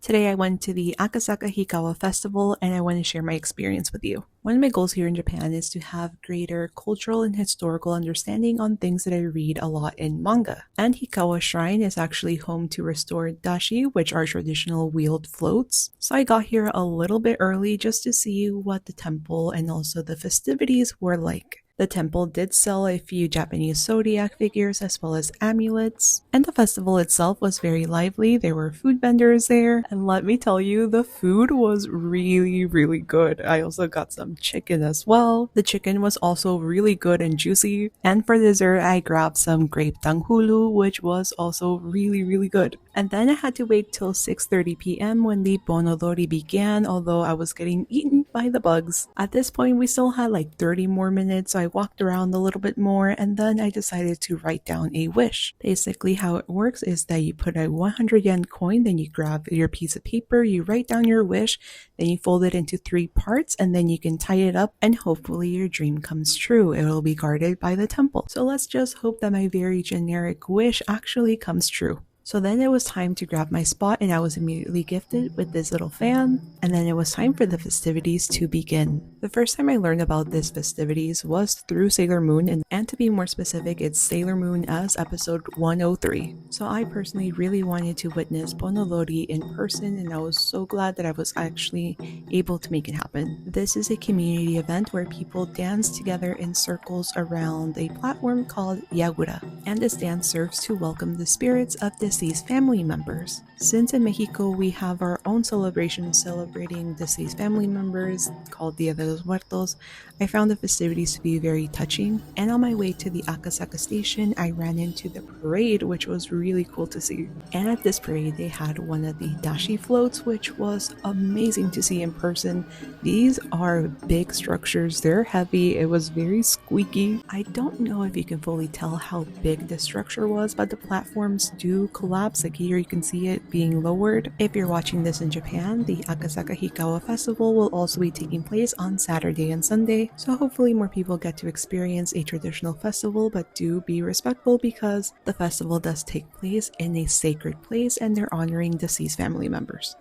Today I went to the Akasaka Hikawa Festival and I want to share my experience with you. One of my goals here in Japan is to have greater cultural and historical understanding on things that I read a lot in manga. And Hikawa Shrine is actually home to restored dashi, which are traditional wheeled floats. So I got here a little bit early just to see what the temple and also the festivities were like. The temple did sell a few Japanese zodiac figures as well as amulets, and the festival itself was very lively. There were food vendors there, and let me tell you, the food was really good. I also got some chicken as well. The chicken was also really good and juicy, and for dessert, I grabbed some grape tanghulu, which was also really good. And then I had to wait till 6:30 p.m. when the Bonodori began, although I was getting eaten by the bugs. At this point, we still had like 30 more minutes, so I walked around a little bit more and then I decided to write down a wish. Basically, how it works is that you put a 100 yen coin, then you grab your piece of paper, you write down your wish, then you fold it into 3 parts, and then you can tie it up and hopefully your dream comes true. It will be guarded by the temple. So let's just hope that my very generic wish actually comes true. So then it was time to grab my spot and I was immediately gifted with this little fan, and then it was time for the festivities to begin. The first time I learned about these festivities was through Sailor Moon, and to be more specific, it's Sailor Moon as episode 103. So I personally really wanted to witness Bonodori in person and I was so glad that I was actually able to make it happen. This is a community event where people dance together in circles around a platform called Yagura, and this dance serves to welcome the spirits of deceased family members. Since in Mexico we have our own celebration celebrating deceased family members called Dia de los Muertos, I found the festivities to be very touching, and on my way to the Akasaka station I ran into the parade, which was really cool to see. And at this parade they had one of the dashi floats, which was amazing to see in person. These are big structures, they're heavy, it was very squeaky. I don't know if you can fully tell how big the structure was, but the platforms do collapse. Like here you can see it being lowered. If you're watching this in Japan, the Akasaka Hikawa Festival will also be taking place on Saturday and Sunday, so hopefully more people get to experience a traditional festival, but do be respectful because the festival does take place in a sacred place and they're honoring deceased family members.